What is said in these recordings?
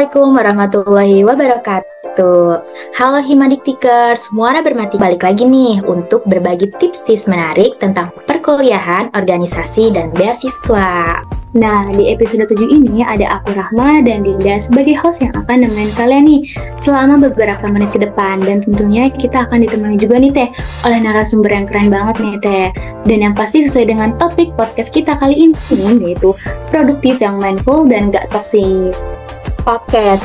Assalamualaikum warahmatullahi wabarakatuh. Halo Himadiktikers, Muara Bermati balik lagi nih untuk berbagi tips-tips menarik tentang perkuliahan, organisasi, dan beasiswa. Nah, di episode 7 ini ada aku Rahma dan Dinda sebagai host yang akan nemenin kalian nih selama beberapa menit ke depan. Dan tentunya kita akan ditemani juga nih Teh oleh narasumber yang keren banget nih Teh. Dan yang pasti sesuai dengan topik podcast kita kali ini, yaitu produktif yang mindful dan gak toxic. Oke,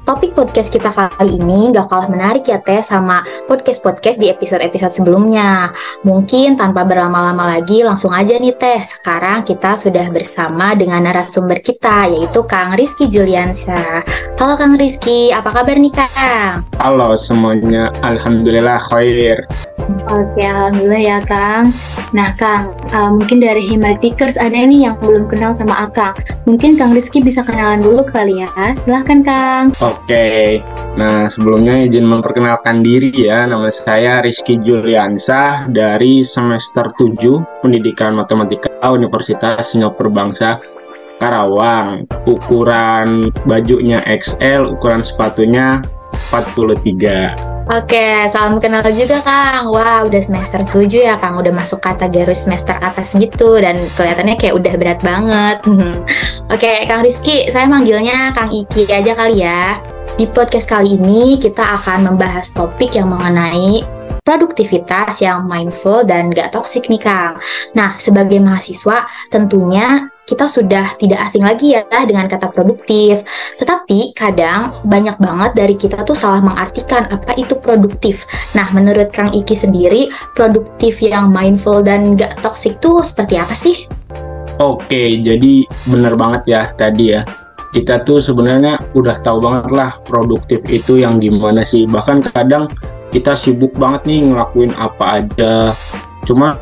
topik podcast kita kali ini gak kalah menarik ya Teh sama podcast-podcast di episode-episode sebelumnya. Mungkin tanpa berlama-lama lagi langsung aja nih Teh. Sekarang kita sudah bersama dengan narasumber kita yaitu Kang Rizky Juliansyah. Halo Kang Rizky, apa kabar nih Kang? Halo semuanya, alhamdulillah khair. Oke, alhamdulillah ya Kang. Nah Kang, mungkin dari Himadiktikers ada nih yang belum kenal sama Akang. Mungkin Kang Rizky bisa kenalan dulu kali ya. Silahkan Kang. Oke, nah sebelumnya izin memperkenalkan diri ya. Nama saya Rizky Juliansyah dari semester 7 Pendidikan Matematika Universitas Singapura Bangsa Karawang. Ukuran bajunya XL, ukuran sepatunya 43. Oke, salam kenal juga Kang. Wah, udah semester 7 ya Kang, udah masuk kategori semester atas gitu dan kelihatannya kayak udah berat banget. Oke, Kang Rizky, saya manggilnya Kang Iki aja kali ya. Di podcast kali ini kita akan membahas topik yang mengenai produktivitas yang mindful dan gak toksik nih Kang. Nah, sebagai mahasiswa tentunya kita sudah tidak asing lagi ya dengan kata produktif. Tetapi kadang banyak banget dari kita tuh salah mengartikan apa itu produktif. Nah, menurut Kang Iki sendiri, produktif yang mindful dan gak toksik tuh seperti apa sih? Oke, jadi bener banget ya tadi ya. Kita tuh sebenarnya udah tahu banget lah produktif itu yang gimana sih. Bahkan kadang kita sibuk banget nih ngelakuin apa aja. Cuma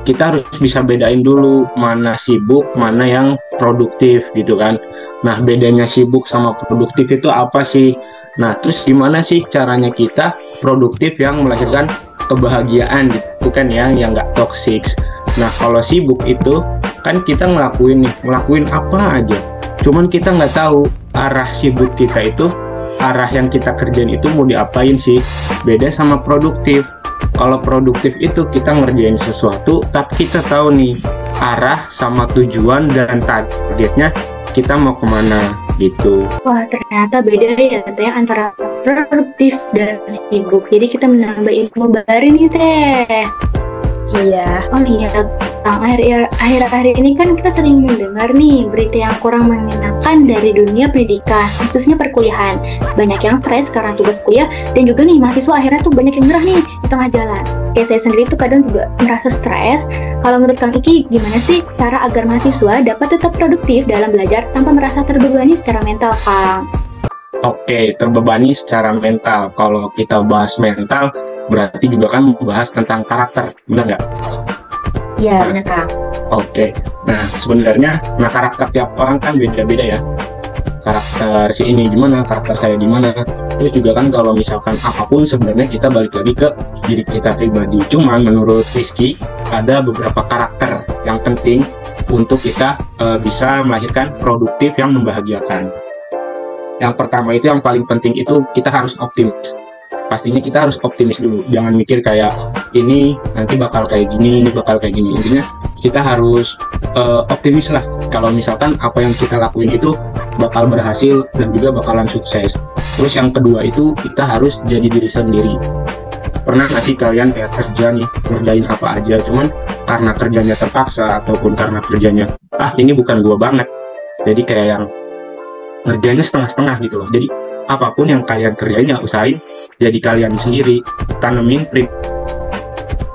kita harus bisa bedain dulu mana sibuk, mana yang produktif gitu kan. Nah, bedanya sibuk sama produktif itu apa sih? Nah, terus gimana sih caranya kita produktif yang melahirkan kebahagiaan gitu kan ya, yang nggak toksik. Nah, kalau sibuk itu kan kita ngelakuin apa aja. Cuman kita nggak tahu arah sibuk kita itu, arah yang kita kerjain itu mau diapain sih. Beda sama produktif. Kalau produktif itu kita ngerjain sesuatu, tapi kita tahu nih arah sama tujuan dan targetnya kita mau kemana gitu. Wah, ternyata beda ya Teh antara produktif dan sibuk. Jadi kita menambah ilmu baru nih Teh. Iya. Oh iya, Kang, akhir-akhir ini kan kita sering mendengar nih berita yang kurang menyenangkan dari dunia pendidikan, khususnya perkuliahan. Banyak yang stres karena tugas kuliah, dan juga nih mahasiswa akhirnya tuh banyak yang nyerah nih di tengah jalan. Kayak saya sendiri tuh kadang juga merasa stres. Kalau menurut Kang Iki, gimana sih cara agar mahasiswa dapat tetap produktif dalam belajar tanpa merasa terbebani secara mental, Kang? Oke, terbebani secara mental. Kalau kita bahas mental, berarti juga kan membahas tentang karakter, benar nggak? Iya, benar Kang. Oke, nah sebenarnya, karakter tiap orang kan beda-beda ya. Karakter si ini gimana, karakter saya gimana. Terus juga kan kalau misalkan apapun sebenarnya kita balik lagi ke diri kita pribadi. Cuman menurut Rizky, ada beberapa karakter yang penting untuk kita bisa melahirkan produktif yang membahagiakan. Yang pertama itu yang paling penting itu kita harus optimis. Pastinya kita harus optimis dulu, jangan mikir kayak ini nanti bakal kayak gini, ini bakal kayak gini. Intinya kita harus optimis lah kalau misalkan apa yang kita lakuin itu bakal berhasil dan juga bakalan sukses. Terus yang kedua itu kita harus jadi diri sendiri. Pernah nggak sih kalian kayak kerja nih, ngerjain apa aja, cuman karena kerjanya terpaksa ataupun karena kerjanya ini bukan gua banget, jadi kayak yang ngerjainnya setengah-setengah gitu loh. Jadi apapun yang kalian kerjain, ya usahain jadi kalian sendiri, tanemin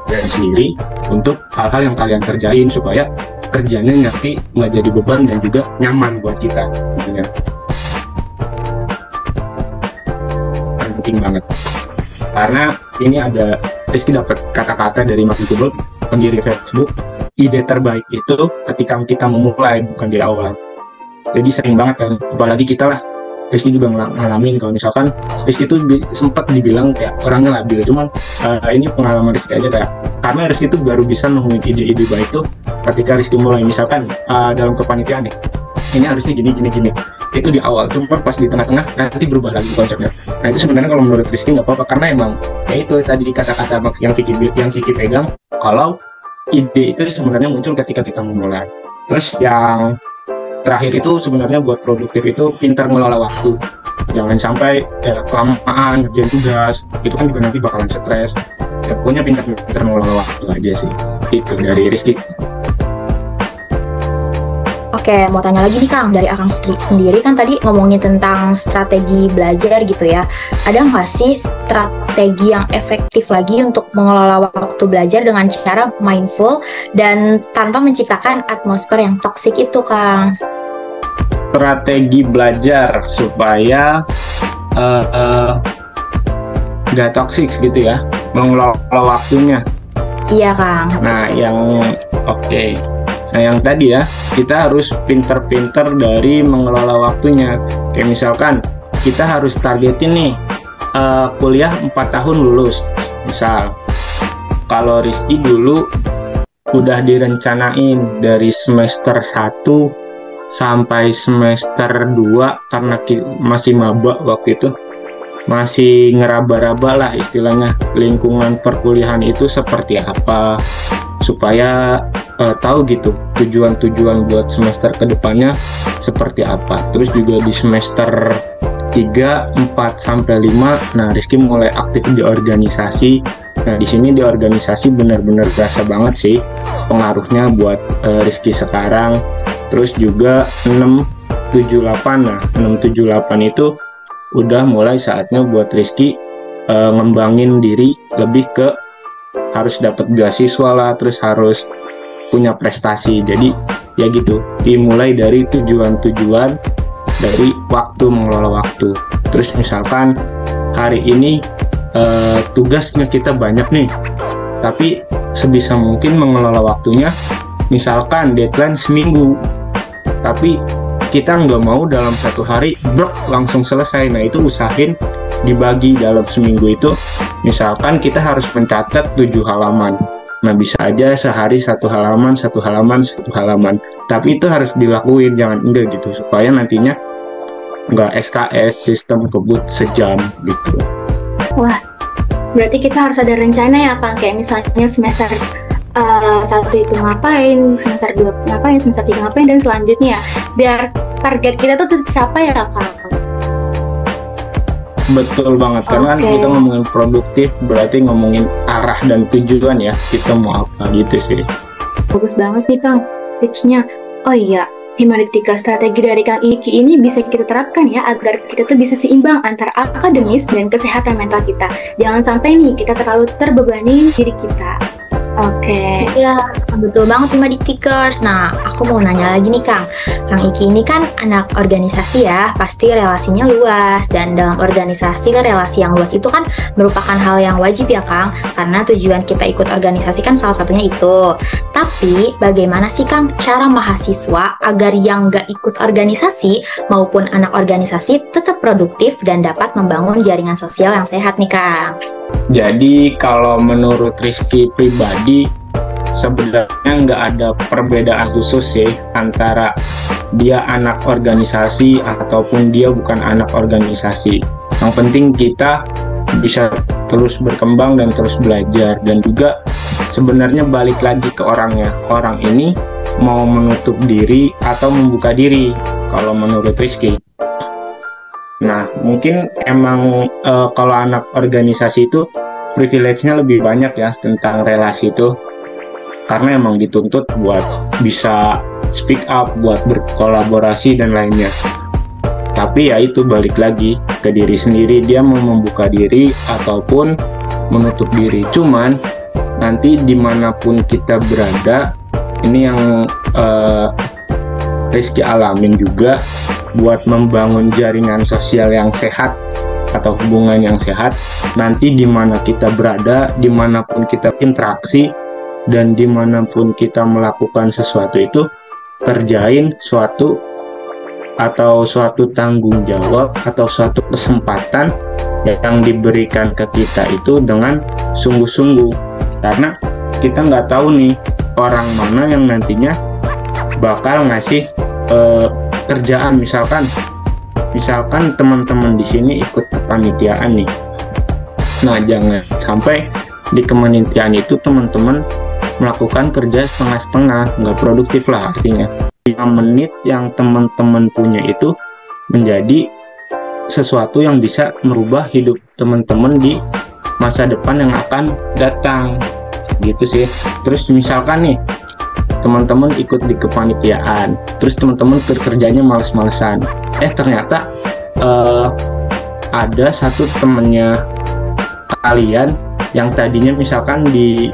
dan sendiri untuk hal-hal yang kalian kerjain supaya kerjanya nanti nggak jadi beban dan juga nyaman buat kita gitu ya. Penting banget karena ini ada Rizky dapat kata-kata dari Mas Google, pendiri Facebook, ide terbaik itu ketika kita memulai, bukan di awal. Jadi sering banget kan, apalagi kita lah, Rizky juga ngalamin kalau misalkan Rizky itu sempat dibilang kayak orangnya labil, cuman ini pengalaman Rizky aja kayak, karena Rizky itu baru bisa nemuin ide-ide baik itu ketika Rizky mulai, misalkan dalam kepanitiaan nih, ini harusnya gini. itu di awal, cuma pas di tengah-tengah nanti berubah lagi konsepnya. Nah itu sebenarnya kalau menurut Rizky nggak apa-apa, karena emang ya itu tadi kata-kata yang Kiki pegang, kalau ide itu sebenarnya muncul ketika kita memulai. Terus yang terakhir itu sebenarnya buat produktif itu pintar mengelola waktu. Jangan sampai kelamaan ngerjain tugas, itu kan juga nanti bakalan stres. Ya, pokoknya pintar mengelola waktu aja sih. Itu dari Rizky. Oke, mau tanya lagi nih Kang, dari Akang sendiri kan tadi ngomongin tentang strategi belajar gitu ya. Ada nggak sih strategi yang efektif lagi untuk mengelola waktu belajar dengan cara mindful dan tanpa menciptakan atmosfer yang toksik itu, Kang? Strategi belajar supaya nggak toksik gitu ya, mengelola waktunya. Iya, Kang. Nah, oke. Nah, yang tadi ya, kita harus pinter-pinter dari mengelola waktunya. Kayak misalkan, kita harus targetin nih, kuliah 4 tahun lulus. Misal, kalau Rizky dulu udah direncanain dari semester 1 sampai semester 2, karena masih maba waktu itu. Masih ngeraba-raba lah istilahnya, lingkungan perkuliahan itu seperti apa, supaya tahu gitu tujuan-tujuan buat semester kedepannya seperti apa. Terus juga di semester 3, 4 sampai 5, nah Rizky mulai aktif di organisasi. Nah di sini di organisasi benar-benar berasa banget sih pengaruhnya buat Rizky sekarang. Terus juga 6, 7, 8. Nah 6, 7, 8 itu udah mulai saatnya buat Rizky ngembangin diri lebih ke harus dapat beasiswa lah, terus harus punya prestasi. Jadi ya gitu, dimulai dari tujuan-tujuan, dari waktu, mengelola waktu. Terus misalkan hari ini tugasnya kita banyak nih, tapi sebisa mungkin mengelola waktunya. Misalkan deadline seminggu, tapi kita nggak mau dalam 1 hari langsung selesai. Nah itu usahain dibagi dalam seminggu itu. Misalkan kita harus mencatat 7 halaman. Nah bisa aja sehari 1 halaman, 1 halaman, 1 halaman. Tapi itu harus dilakuin, jangan enggak gitu, supaya nantinya nggak SKS, sistem kebut sejam gitu. Wah, berarti kita harus ada rencana ya Kang, kayak misalnya semester 1 itu ngapain, semester 2 ngapain, semester 3 ngapain, dan selanjutnya biar target kita tuh tercapai ya Kang. Betul banget, karena kita ngomongin produktif berarti ngomongin arah dan tujuan ya, kita mau apa gitu sih. Bagus banget nih Kang tipsnya. Oh iya, Himalitika strategi dari Kang Iki ini bisa kita terapkan ya, agar kita tuh bisa seimbang antara akademis dan kesehatan mental kita. Jangan sampai nih kita terlalu terbebani diri kita. Oke. Iya, betul banget nih Diktikers. Nah, aku mau nanya lagi nih Kang. Kang Iki ini kan anak organisasi ya, pasti relasinya luas. Dan dalam organisasi kan relasi yang luas itu kan merupakan hal yang wajib ya Kang, karena tujuan kita ikut organisasi kan salah satunya itu. Tapi bagaimana sih Kang cara mahasiswa agar yang nggak ikut organisasi maupun anak organisasi tetap produktif dan dapat membangun jaringan sosial yang sehat nih Kang? Jadi kalau menurut Rizky pribadi, sebenarnya nggak ada perbedaan khusus sih antara dia anak organisasi ataupun dia bukan anak organisasi. Yang penting kita bisa terus berkembang dan terus belajar. Dan juga sebenarnya balik lagi ke orangnya, orang ini mau menutup diri atau membuka diri kalau menurut Rizky. Nah, mungkin emang kalau anak organisasi itu privilege-nya lebih banyak ya tentang relasi itu, karena emang dituntut buat bisa speak up, buat berkolaborasi dan lainnya. Tapi ya itu balik lagi ke diri sendiri, dia mau membuka diri ataupun menutup diri. Cuman nanti dimanapun kita berada, ini yang Rizky alamin juga, buat membangun jaringan sosial yang sehat atau hubungan yang sehat. Nanti dimana kita berada, dimanapun kita interaksi, dan dimanapun kita melakukan sesuatu itu, kerjain suatu tanggung jawab atau suatu kesempatan yang diberikan ke kita itu dengan sungguh-sungguh. Karena kita nggak tahu nih orang mana yang nantinya bakal ngasih kerjaan. Misalkan misalkan teman-teman di sini ikut kepanitiaan nih. Nah, jangan sampai di kepanitiaan itu teman-teman melakukan kerja setengah-setengah, nggak produktif lah artinya. 5 menit yang teman-teman punya itu menjadi sesuatu yang bisa merubah hidup teman-teman di masa depan yang akan datang, gitu sih. Terus misalkan nih, teman-teman ikut di kepanitiaan, terus teman-teman kerjanya males-malesan. Ternyata ada satu temennya kalian yang tadinya misalkan di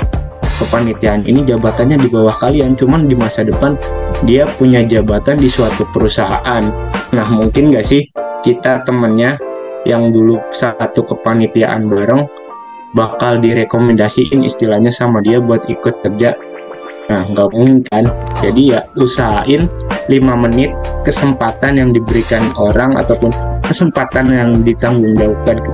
kepanitiaan ini jabatannya di bawah kalian, cuman di masa depan dia punya jabatan di suatu perusahaan. Nah, mungkin nggak sih kita temennya yang dulu satu kepanitiaan bareng bakal direkomendasiin istilahnya sama dia buat ikut kerja. Nah, nggak mungkin kan. Jadi ya usahain 5 menit kesempatan yang diberikan orang ataupun kesempatan yang ditanggungjawabkan ke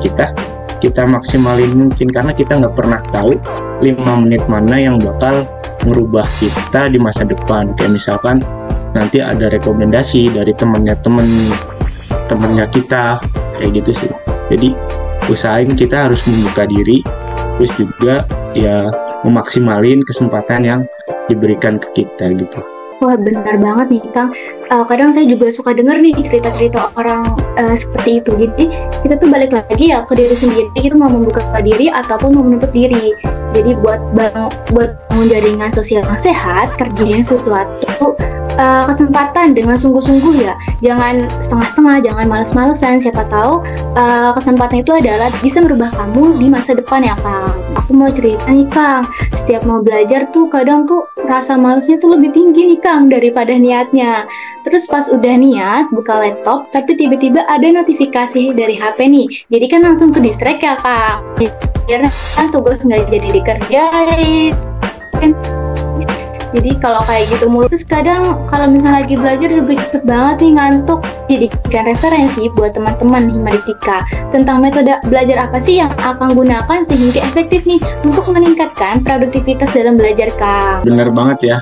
kita maksimalin mungkin, karena kita nggak pernah tahu 5 menit mana yang bakal merubah kita di masa depan. Kayak misalkan nanti ada rekomendasi dari temennya kita, kayak gitu sih. Jadi usahain kita harus membuka diri, terus juga ya memaksimalin kesempatan yang diberikan ke kita gitu. Wah, benar banget nih Kang. Kadang saya juga suka dengar nih cerita-cerita orang seperti itu. Jadi kita tuh balik lagi ya ke diri sendiri, kita mau membuka diri ataupun mau menutup diri. Jadi buat bangun jaringan sosial yang sehat, kerjain sesuatu kesempatan dengan sungguh-sungguh ya. Jangan setengah-setengah, jangan males-malesan. Siapa tahu kesempatan itu adalah bisa merubah kamu di masa depan ya Kang. Aku mau cerita nih Kang, setiap mau belajar tuh kadang tuh rasa malesnya tuh lebih tinggi nih Kang daripada niatnya. Terus pas udah niat buka laptop, tapi tiba-tiba ada notifikasi dari HP nih. Jadi kan langsung ke distract ya Kang. Karena kan tugas nggak jadi dikerjain. Jadi kalau kayak gitu mulu, terus kadang kalau misalnya lagi belajar juga cepet banget nih ngantuk. Jadikan referensi buat teman-teman Himaditika tentang metode belajar apa sih yang akan gunakan sehingga efektif nih untuk meningkatkan produktivitas dalam belajar Kang. Bener banget ya,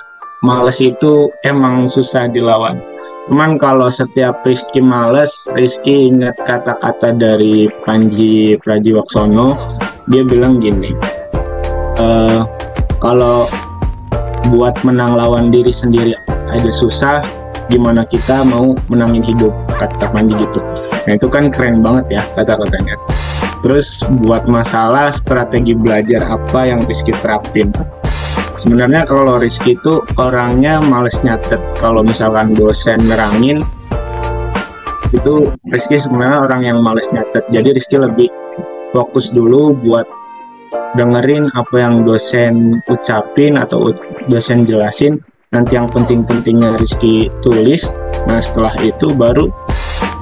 males itu emang susah dilawan. Cuman kalau setiap Rizky males, Rizky ingat kata-kata dari Panji Pragiwaksono. Dia bilang gini, kalau buat menang lawan diri sendiri aja susah, gimana kita mau menangin hidup, kata Panji gitu. Nah itu kan keren banget ya kata-katanya. Terus buat masalah strategi belajar apa yang Rizky terapin. Sebenarnya kalau Rizky itu orangnya males nyatet. Kalau misalkan dosen nerangin, itu Rizky sebenarnya orang yang males nyatet. Jadi Rizky lebih fokus dulu buat dengerin apa yang dosen ucapin atau dosen jelasin. Nanti yang penting-pentingnya Rizky tulis. Nah setelah itu baru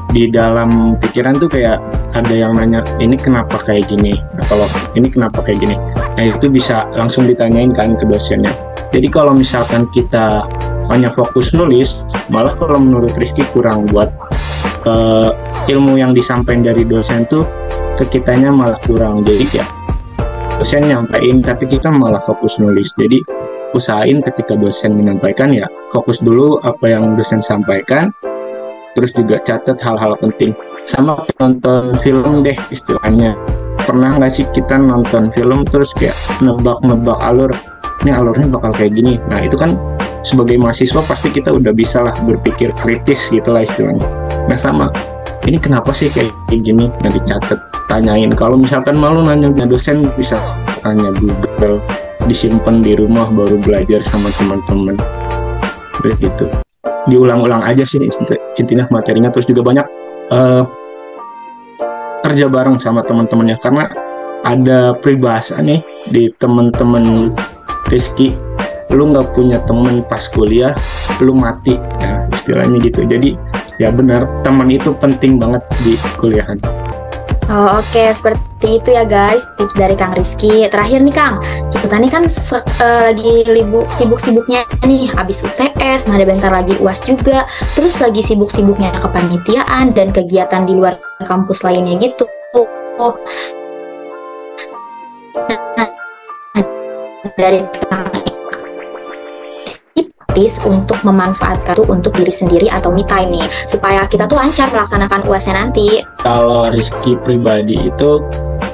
di dalam pikiran tuh kayak ada yang nanya, ini kenapa kayak gini, nah, kalau ini kenapa kayak gini. Nah itu bisa langsung ditanyain kan ke dosennya. Jadi kalau misalkan kita hanya fokus nulis, malah kalau menurut Rizky kurang buat ilmu yang disampaikan dari dosen tuh ke kitanya malah kurang. Jadi ya dosen nyampain tapi kita malah fokus nulis. Jadi usahain ketika dosen menyampaikan ya fokus dulu apa yang dosen sampaikan, terus juga catat hal-hal penting. Sama nonton film deh istilahnya. Pernah nggak sih kita nonton film terus kayak nebak-nebak alur, ini alurnya bakal kayak gini. Nah itu kan sebagai mahasiswa pasti kita udah bisa lah berpikir kritis gitu lah istilahnya. Nah sama, ini kenapa sih kayak gini, nah dicatat, tanyain. Kalau misalkan malu nanya dosen bisa tanya Google, disimpan di rumah baru belajar sama teman-teman gitu. Diulang-ulang aja sih intinya materinya. Terus juga banyak kerja bareng sama teman-temannya, karena ada peribahasa nih di teman-teman Rizky, lu nggak punya teman pas kuliah lu mati ya, istilahnya gitu. Jadi ya benar, teman itu penting banget di kuliahan. Oh, oke, seperti itu ya guys tips dari Kang Rizky. Terakhir nih Kang, kita nih kan lagi sibuk-sibuknya nih habis UTS, ada bentar lagi UAS juga, terus lagi sibuk-sibuknya kepanitiaan dan kegiatan di luar kampus lainnya gitu. Nah, dari Kang praktis untuk memanfaatkan itu untuk diri sendiri atau me time nih, supaya kita tuh lancar melaksanakan UASnya nanti. Kalau Rizky pribadi itu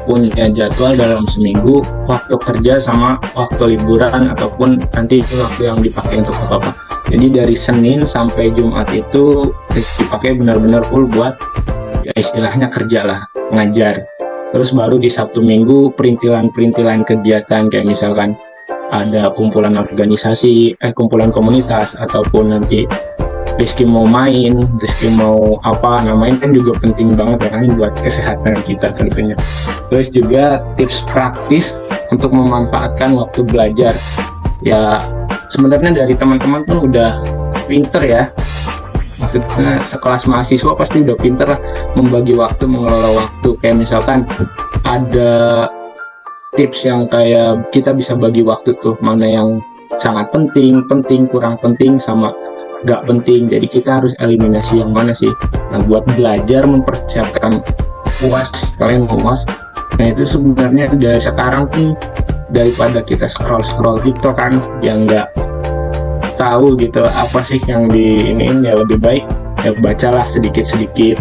punya jadwal dalam seminggu, waktu kerja sama waktu liburan ataupun nanti waktu yang dipakai untuk apa-apa. Jadi dari Senin sampai Jumat itu Rizky pakai benar-benar full buat ya istilahnya kerja lah, ngajar. Terus baru di Sabtu Minggu perintilan kegiatan kayak misalkan ada kumpulan organisasi, kumpulan komunitas, ataupun nanti Rizky mau main, Rizky mau apa, main kan juga penting banget ya kan buat kesehatan kita tentunya. Terus juga tips praktis untuk memanfaatkan waktu belajar. Ya sebenarnya dari teman-teman pun udah pinter ya. Maksudnya sekelas mahasiswa pasti udah pinter lah membagi waktu, mengelola waktu. Kayak misalkan ada tips yang kayak kita bisa bagi waktu tuh, mana yang sangat penting, kurang penting, sama gak penting. Jadi kita harus eliminasi yang mana sih. Nah buat belajar mempersiapkan UAS, kalian mau UAS, nah itu sebenarnya dari sekarang tuh daripada kita scroll TikTok kan yang nggak tahu gitu apa sih yang diiniin, ya lebih baik ya bacalah sedikit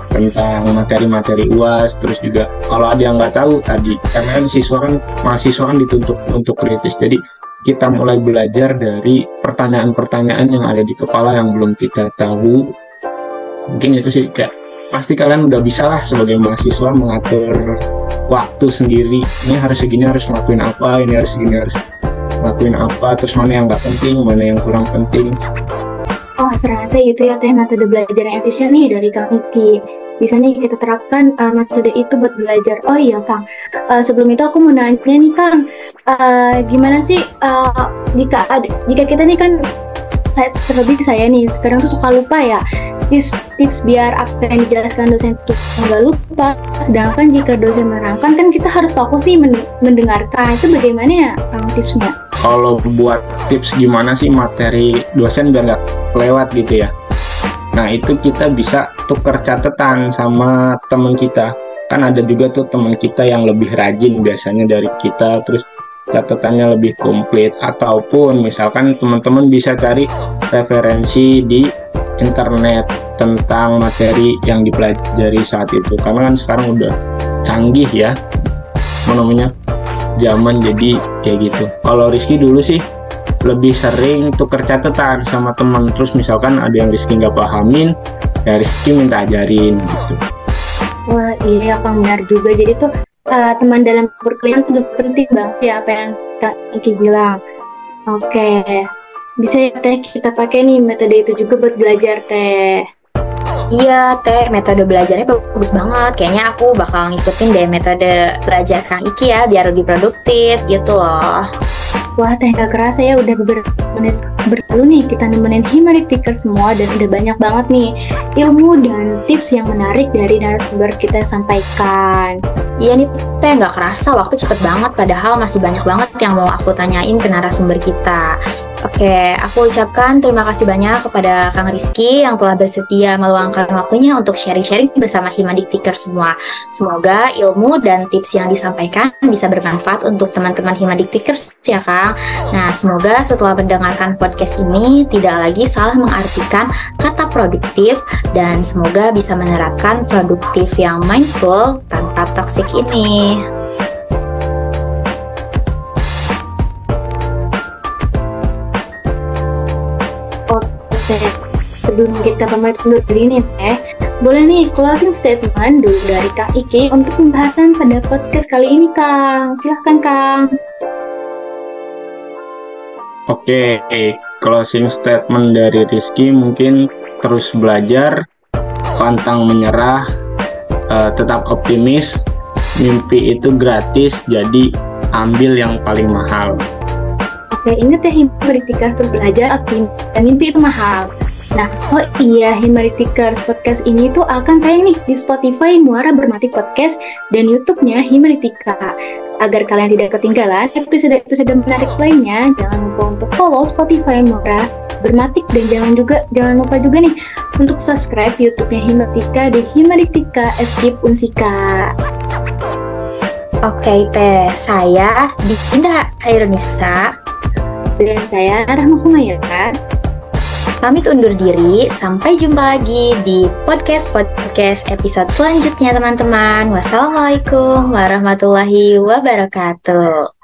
tentang materi-materi UAS. Terus juga kalau ada yang nggak tahu tadi, karena mahasiswa kan dituntut untuk kritis, jadi kita mulai belajar dari pertanyaan-pertanyaan yang ada di kepala yang belum kita tahu. Mungkin itu sih, kayak pasti kalian udah bisa lah sebagai mahasiswa mengatur waktu sendiri. Ini harus segini harus ngelakuin apa, ini harus segini harus ngelakuin apa, terus mana yang nggak penting, mana yang kurang penting. Oh ternyata itu ya teh metode belajar yang efisien nih dari Kang Iki. Bisa nih kita terapkan metode itu buat belajar. Oh iya Kang, sebelum itu aku mau nanya nih Kang, gimana sih jika kita nih kan, terlebih saya nih sekarang tuh suka lupa ya, tips biar apa yang dijelaskan dosen itu nggak lupa. Sedangkan jika dosen menerangkan kan kita harus fokus nih mendengarkan. Itu bagaimana ya Kang tipsnya? Kalau buat tips gimana sih materi dosen biar nggak lewat gitu ya, nah itu kita bisa tuker catatan sama teman kita. Kan ada juga tuh teman kita yang lebih rajin biasanya dari kita, terus catatannya lebih komplit. Ataupun misalkan teman-teman bisa cari referensi di internet tentang materi yang dipelajari saat itu, karena kan sekarang udah canggih ya namanya zaman, jadi kayak gitu. Kalau Rizky dulu sih lebih sering tuker catatan sama teman, terus misalkan ada yang Rizky nggak pahamin ya Rizky minta ajarin gitu. Wah iya Kang, benar juga. Jadi tuh teman dalam perkuliahan itu penting banget ya apa yang Kak Iki bilang. Oke, bisa ya teh kita pakai nih metode itu juga buat belajar teh. Iya teh, metode belajarnya bagus banget. Kayaknya aku bakal ngikutin deh metode belajar Kang Iki ya, biar lebih produktif gitu loh. Wah teh gak kerasa ya udah beberapa menit berlalu nih kita nemenin Himeritikers semua, dan udah banyak banget nih ilmu dan tips yang menarik dari narasumber kita sampaikan. Iya nih teh, gak kerasa waktu cepet banget, padahal masih banyak banget yang mau aku tanyain ke narasumber kita. Oke, aku ucapkan terima kasih banyak kepada Kang Rizky yang telah bersedia meluangkan waktunya untuk sharing-sharing bersama Himeritikers semua. Semoga ilmu dan tips yang disampaikan bisa bermanfaat untuk teman-teman Himeritikers ya Kang. Nah, semoga setelah mendengarkan podcast ini tidak lagi salah mengartikan kata produktif, dan semoga bisa menerapkan produktif yang mindful tanpa toksik ini. Sebelum kita pamit undur diri nih teh, boleh nih closing statement dulu dari Kang Iki untuk pembahasan pada podcast kali ini Kang. Silahkan Kang. Oke, closing statement dari Rizky mungkin terus belajar, pantang menyerah, tetap optimis. Mimpi itu gratis, jadi ambil yang paling mahal. Oke, ingat ya Himeritikers, terus belajar, optimis, dan mimpi itu mahal. Nah, oh iya, Himeritikers podcast ini tuh akan tayang nih di Spotify Muara Bermatik Podcast dan YouTube-nya Himeritika. Agar kalian tidak ketinggalan episode-episode menarik lainnya, jangan lupa untuk follow Spotify Muara Bermatik, dan jangan lupa juga nih untuk subscribe YouTube-nya Himeritika di Himeritika Eskip Unsika. Oke teh, saya Dinda Airunisa Dan saya Rahma Humayara. Pamit undur diri, sampai jumpa lagi di podcast episode selanjutnya teman-teman. Wassalamualaikum warahmatullahi wabarakatuh.